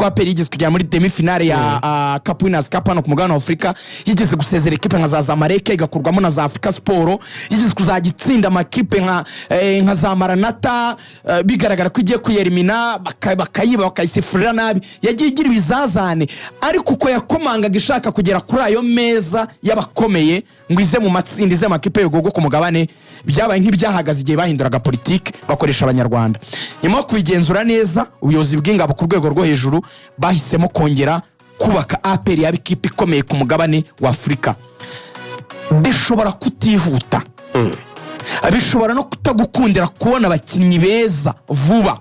ko APR yigeze kujya muri demi finale ya Cup Winners Cup hano ku mugabane wa Afrika, yigeze gusezera equipe nka za Amateka igakurwamo na za Africa Sport, yigeze kuzagitsinda amakipe nka za Maranata, bigaragara ko igiye kuyerimina bakayiba bakayisifurira nabi, yagiye igira ibizazane, ariko uko yakomangaga ishaka kugera kuri ayo meza y'abakomeye ngo ize mu matsinda ize amakipe y'ugogo ku mugabane, byabaye nk'ibyahagaze igihe bahinduraga politike bakoresha abanyarwanda. Nyuma yo kubigenzura neza, ubuyobozi bw'ingabo ku rwego rwo hejuru bahisemo kongera kubaka APR yaba ikipe ikomeye ku mugabane wa Afrika. Bishobora kutihuta, bishobora no kutagukundira kubona abakinnyi beza vuba,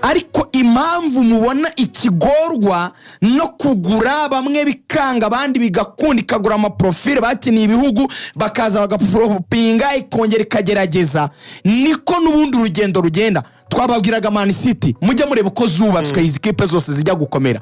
ariko impamvu mubona ikigorwa no kugura bamwe bikanga abandi bigakunda, ikagura amaprofile bakiniye ibihugu bakaza bagapropinga ikongera ikagerageza, niko n'ubundi urugendo rugenda. Twababwiraga Man City mujya mureba uko zubatswe izi kipe zose zijya gukomera.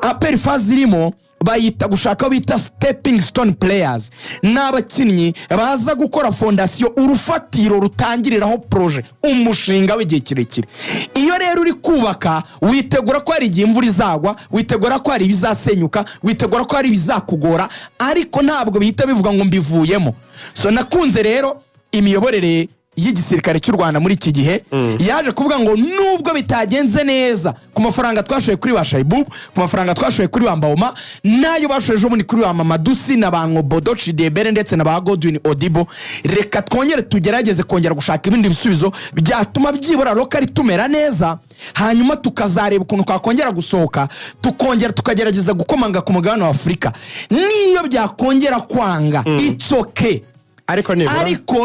APR faze irimo bayita gushaka bita stepping stone players, n'abakinnyi baza gukora fondation, urufatiro rutangiriraho projet, umushinga w'igihe kirekire. Iyo rero uri kubaka witegura ko hari igihe imvura izagwa, witegura ko hari ibizasenyuka, witegura ko hari ibizakugora, ariko ntabwo bihita bivuga ngo mbivuyemo. So nakunze rero imiyoborere y'igisirikare cy'u Rwanda muri iki gihe, yaje kuvuga ngo nubwo bitagenze neza ku mafaranga twashoye kuri Bashaibu, ku mafaranga twashoye kuri Bambaoma, nayo bashoje ubundi kuri wa Mamadusi na bango Bodochi Debere ndetse na ba Godwin Odibo, reka twongere tugerageze kongera gushaka ibindi bisubizo byatuma byibura lokali tumera neza, hanyuma tukazareba ukuntu twakongera gusohoka, tukongera tukagerageza gukomanga ku mugabane wa Afrika. Niyo byakongera kwanga, it's okay, ariko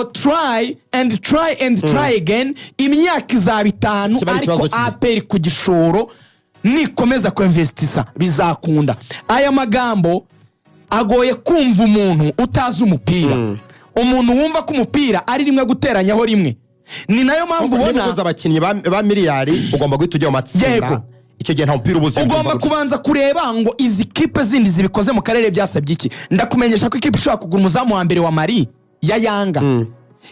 try again. Imyaka izaba 5, ariko APR ku gishoro nikomeza kuinvestisa bizakunda. Aya magambo agoye kumva umuntu utazi umupira, umuntu wumva ko umupira ari rimwe guteranyaho rimwe. Ni nayo mpamvu ubona abakinnyi ba miliyari ugomba guhita ujya mu matsinda. Icyo gihe nta mupira ubuze, ugomba kubanza kureba ngo izi kipe zindi zibikoze mu karere byasabye iki. Ndakumenyesha ko ikipe ishobora kugura umuzamu wa mbere wa Mali ya Yanga,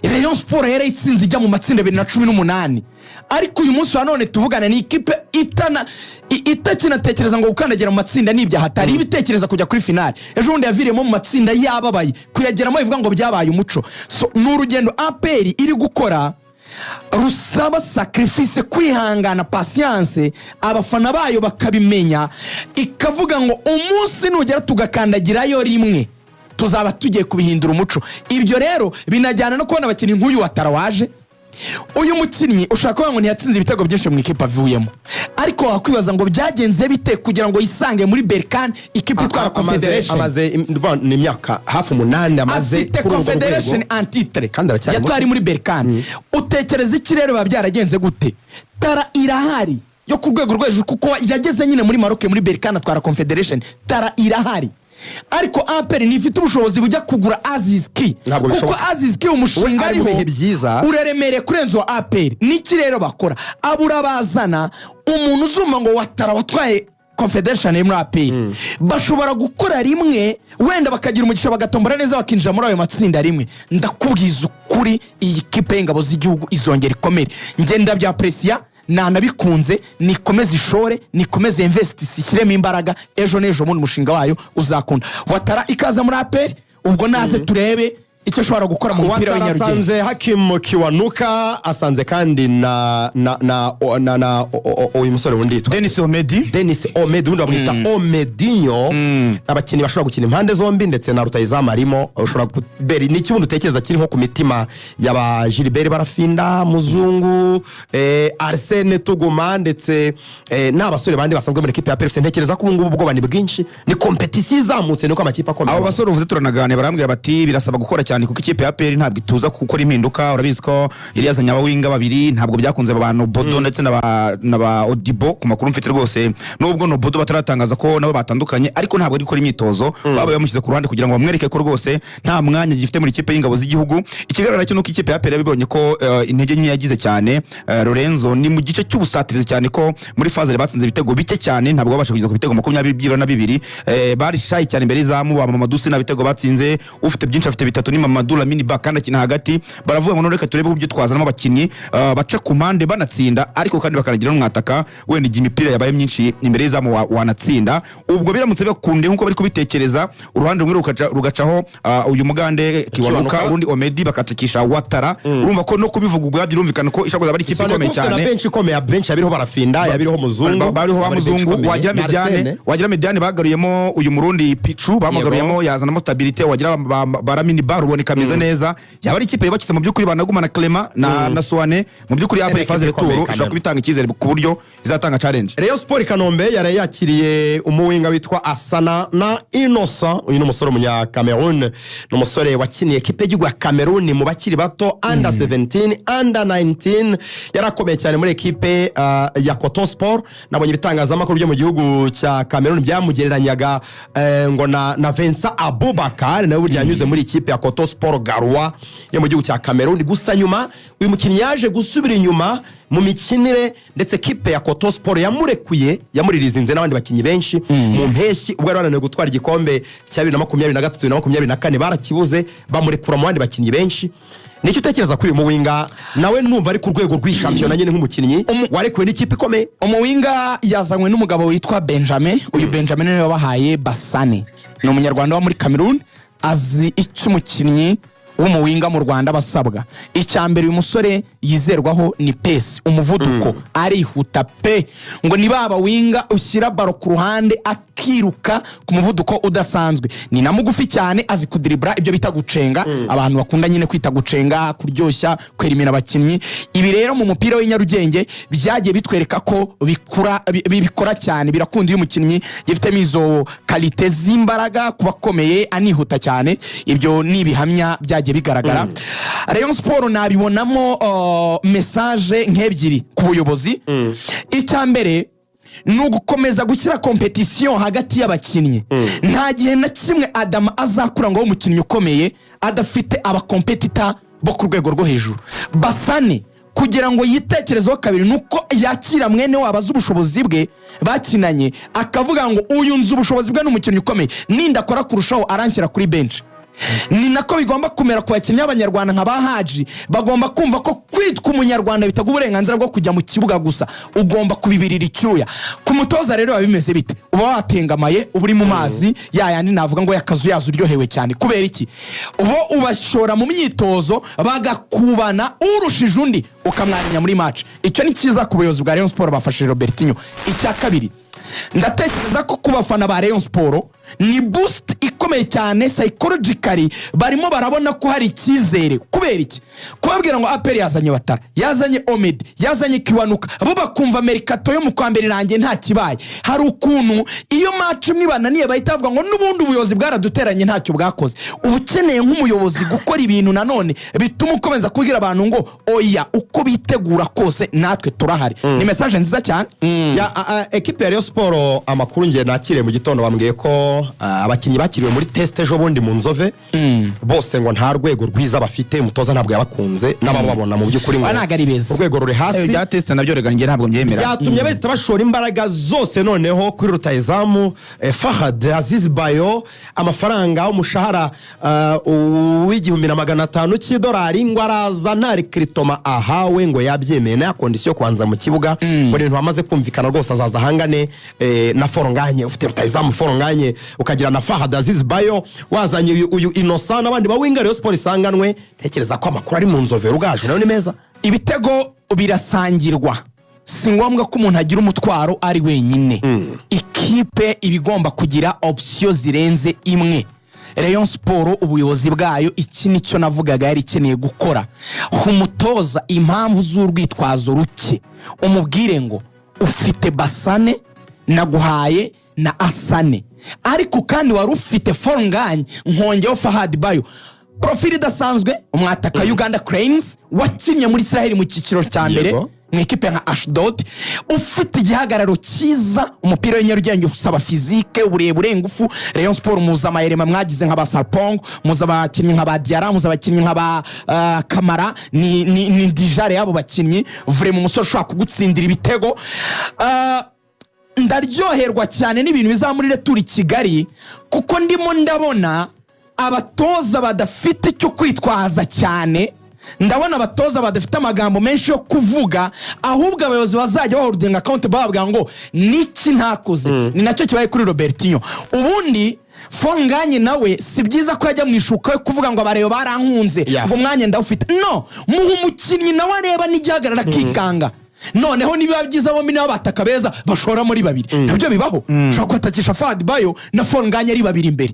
Rayon Sport yari itsinze ijya mu matsinda 2018, ariko uyu munsi wa none tuvugana ni ikipe itakinatekereza ngo gukandagira mu matsinda n'ibya hatari, ibitekereza kujya kuri finale. Ejo bundi yaviremo mu matsinda yababaye, kuyageramo ivuga ngo byabaye umuco. So n'urugendo APR iri gukora rusaba sacrifice, kwihangana, patience, abafana bayo bakabimenya, ikavuga ngo umunsi nugera tugakandagirayo rimwe tuzaba tugiye kubihindura umuco. Ibyo rero binajyana no kubona abakinnyi nk'uyu watarawaje. Uyu mukinnyi ushaka kuvuga ngo ntiyatsinze ibitego byinshi mu ikipe avuyemo, ariko wakwibaza ngo byagenze bite kugira ngo yisange muri Berkane, ikipe itwara Confederation. Amaze imyaka hafi 8 amaze kuri Confederation antitre, yatwari muri Berkane. Utekereza iki rero babyaragenze gute? Tara irahari yo ku rwego rwo hejuru, kuko yageze nyine muri Maroc muri Berkane atwara Confederation. Tara irahari, ariko APR nifite ubushobozi bujya kugura Azizki, kuko Azizki umushinga ariho ureremere kurenza wa APR. Niki rero bakora? Abura bazana umuntu uzuma ngo watara watwaye Confederation muri APR, bashobora gukora rimwe, wenda bakagira umugisha bagatombora neza bakinjira muri ayo matsinda rimwe. Ndakubwiza ukuri, iyi kipe y'ingabo z'igihugu izongera ikomere. Ngenda bya presiya nanabikunze, nikomeze ishore, nikomeze investisi, ishyiremo imbaraga. Ejo n'ejo mu mushinga wayo uzakunda. Watara ikaza muri APR, ubwo naze turebe icyo ashobora gukora mu mupira w'inyarugenge. Asanze Hakim Kiwanuka, asanze kandi na uyu musore wundi yitwa Denis Omedi wundi bamwita Omedinho. Abakinnyi bashobora gukina impande zombi, ndetse na Rutahizamu arimo. Ushobora kubera ni kibundo utekereza kiri nko ku mitima y'aba Gilbert Barafinda, Muzungu, Arsene Tuguma, ndetse n'abasore bandi basanzwe muri equipe ya APR. Ntekereza ko ubungubu ubwo bani bwinshi, ni competition izamutse, niko amakipe akomeye. Abo basore uvuze turanaganira barambwira bati birasaba gukora cyane, kuko ikipe ya APR ntabwo ituza gukora impinduka. Urabizi ko iri yazanye abawinga babiri, ntabwo byakunze abantu Bodo ndetse na ba Odibo. Ku makuru mfite rwose, nubwo no Bodo bataratangaza ko nabo batandukanye, ariko ntabwo ari gukora imyitozo. Babaye bamushyize ku ruhande kugira ngo bamwereke ko rwose nta mwanya gifite muri ikipe y'ingabo z'igihugu. Ikigaragara cyo nuko ikipe ya APR bibonye ko intege nke yagize cyane. Lorenzo ni mu gice cy'ubusatirizi cyane, ko muri faze batsinze ibitego bike cyane, ntabwo babasha kugeza ku bitego 22. Bari shy cyane imbere izamu, ba Mamadusi na bitego batsinze, ufite byinshi afite 3 Mamadou Lamine Ba kandi akina hagati baravuga ngo none reka turebe uburyo twazanamo abakinnyi baca ku mpande banatsinda ariko kandi bakanagira n'umwataka wenda igihe imipira yabaye myinshi imbere y'izamu wanatsinda ubwo biramutse bakunde nkuko bari kubitekereza uruhande rumwe rugacaho uyu mugande Kiwanuka urundi Omedi bakatakisha Watara urumva ko no kubivuga ubwo byirumvikana ko ishakoza bari ikipe ikomeye cyane benshi yabiriho barafinda yabiriho muzungu bariho wa muzungu wagira Mediane bagaruyemo uyu murundi Pichu bamugaruyemo yazanamo stabilité wagira baramini bar uboneka meze neza yaba ari ikipe yubakitse mu byukuri banagumana Clement na Soane mu byukuri APR phase retour ishaka kubitanga ikizere ku buryo izatanga challenge. Rayon Sport Kanombe yari yakiriye umuwinga witwa Asana na Innocent uyu ni umusore munya Cameroon n'umusore wakiniye equipe y'u Cameroon mu bakiri bato under 17 under 19 yarakomeye cyane muri equipe ya Coton Sport nabonye ibitangazamakuru byo mu gihugu cya Cameroon byamugereranyaga ngo na Vincent Aboubakar nawe burya yanyuze muri equipe ya Coton Sport Garoua yo mu gihugu cya Cameroon gusa nyuma uyu mukinnyi yaje gusubira inyuma mu mikinire ndetse equipe ya Coton Sport yamurekuye yamuririzinze n'abandi bakinnyi benshi mu mpeshyi ubwo yarananiwe gutwara igikombe cya 2023 na 2024 barakibuze bamurekura mu bandi bakinnyi benshi. Nicyo utekereza kuri uyu muwinga nawe numva ari ku rwego rw'ishampiyona nyine nk'umukinnyi warekuwe n'ikipe ikomeye. Umuwinga yazanywe n'umugabo witwa Benjamin uyu Benjamin niwe wabahaye Basane ni umunyarwanda wa muri Cameroon azi icyo umukinnyi w'umuwinga mu Rwanda basabwa icyambere uyu musore yizerwaho ni pace umuvuduko arihuta pe ngo ni baba winga ushyira baro ku ruhande akiruka ku muvuduko udasanzwe ni namugufi cyane azi kudribra ibyo bita gucenga abantu bakunda nyine kwita gucenga kuryoshya kwerimira abakinnyi ibi rero mu mupira w'inyarugenge byagiye bitwereka ko bikora cyane birakunda uyu mukinnyi gifitemo izo qualité z'imbaraga kubakomeye anihuta cyane ibyo ni bihamya byagiye bigaragara. Rayon Sport nabibonamo message nk'ebyiri ku buyobozi icyambere nugukomeza gushyira competition hagati y'abakinnyi nta gihe na kimwe Adam azakura ngo umukinnyi ukomeye adafite aba competitor bo ku rwego rwo hejuru. Basane kugira ngo yitekerezeho kabiri nuko yakira mwene wabaza ubushobozi bwe bakinanye akavuga ngo uyu nzu ubushobozi bwe n'umukinnyi ukomeye ninda akora kurushaho aranshyira kuri bench ni nako bigomba kumera ku bakinnyi b'Abanyarwanda nka bahaji bagomba kumva ko kwitwa umunyarwanda bitaga uburenganzira bwo kujya mu kibuga gusa ugomba kubibirira icyuya ku mutoza rero babimeze bite uba watengamaye uburi mu mazi yayandi navuga ngo yakazu yazo uryohewe cyane kubera iki ubo ubashora mu myitozo bagakubana urushije undi ukamwanya muri match icyo ni cyiza ku buyobozi bwa Rayon Sport bafashije Robertinho. Icya kabiri ndatekereza ko kubafana ba Rayon Sport ni boost ikomeye cyane psychologically barimo barabona ko hari ikizere kubera iki kubabwira ngo APR yazanye Watara yazanye Omedi yazanye Kiwanuka abo bakumva Mercato yo mu kwambere range nta kibaye hari ukuntu iyo match mwibananiye bahita bavuga ngo n'ubundi ubuyobozi bwaraduteranye ntacyo bwakoze ubukeneye nk'umuyobozi gukora ibintu nanone bituma ukomeza kubwira abantu ngo oya uko bitegura kose natwe turahari. Ni message nziza cyane ya equipe ya Rayon Sport. Amakuru ngiye nakire mu gitondo bambwiye ko abakinnyi bakiriwe muri test ejo bundi mu Nzove bose ngo nta rwego rwiza bafite umutoza ntabwo yabakunze n'abababona mu by'ukuri ngo urwego ruri hasi bya test nabyo rega ngiye ntabwo mbyemera byatumye bahita bashora imbaraga zose noneho kuri rutayizamu Fahad Aziz Bayo amafaranga umushahara $1,500 cy'idolari ngo araza nta rekritoma ahawe ngo yabyemeye na condition kwanza mu kibuga ngo rero hamaze kumvikana rwose azaza hangane na Foronganye ufite rutayizamu Foronganye ukagira na Fahad Aziz Bayo wazanye uyu Innocent n'abandi bawinga Rayon Sport isanganwe tekereza ko amakuru ari mu Nzove rugaje nayo ni meza ibitego birasangirwa si ngombwa ko umuntu agira umutwaro ari wenyine ikipe ibigomba kugira option zirenze imwe. Rayon Sport ubuyobozi bwayo iki nicyo navugaga yari ikeneye gukora umutoza impamvu z'urwitwazo ruke umubwire ngo ufite Basane naguhaye na Asane ariko kandi wari ufite Foronganye nkongeho Fahad Bayo profile idasanzwe umwataka Uganda Cranes wakinnye muri Israel mu cyiciro cya mbere mu equipe nka Ashdod ufite igihagararo cyiza umupira w'inyarugenge usaba physique uburebure ingufu. Rayon Sport muza amayerema mwagize nka Basarpong muza abakinnyi nka Badiara muza abakinnyi nka ba Kamara ni dijare yabo bakinnyi vraiment umusore ushaka kugutsindira ibitego ndaryoherwa cyane n'ibintu bizamurire turi Kigali kuko ndimo ndabona abatoza badafite icyo kwitwaza cyane, ndabona abatoza badafite amagambo menshi yo kuvuga, ahubwo abayobozi bazajya bahurudinga account bababwira ngo niki ntakoze. Ni nacyo kibaye kuri Robertinho. Ubundi Fonganye nawe si byiza ko yajya mu ishuka yo kuvuga ngo abareba barankunze ngo mwanya ndawufite. No, muha umukinnyi nawe areba n'igihagarara kikanga. Noneho niba byiza bombi nabo bataka beza bashora muri babiri. Nabyo bibaho. Ushobora kwatakisha Fad Bayo na Fonganye ari babiri imbere.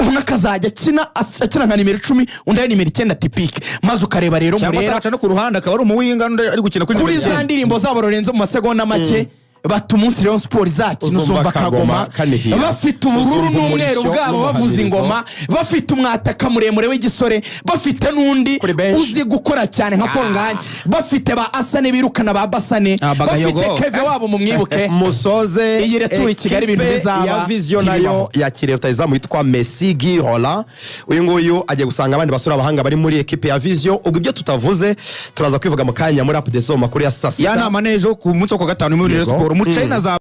Umwe akazajya akina nka nimero 10 undi ari nimero 9 tipike, maze ukareba rero Murera no ku ruhande akaba ari umuwinga ari gukina kuri za ndirimbo zabo Lorenzo mu masegonda make. Bata umunsi Rayon Sport izakina uzumva kagoma bafite ubururu n'umweru bwabo bavuza ingoma, bafite umwataka muremure w'igisore, bafite n'undi uzi gukora cyane nka Fonganye, bafite ba Asane birukana ba Basane, bafite Keve wabo mu mwibuke musoze iyi retour i Kigali ibintu bizaba ya vision nayo yakiriye rutayizamu yitwa Messi Girola. Uyu nguyu agiye gusanga abandi basura abahanga bari muri equipe ya vision. Ubwo ibyo tutavuze turaza kwivuga mu kanya muri update zo makuru ya sasa ya nama nejo ku munsi wa gatanu muri Rayon Sport. Umucaina za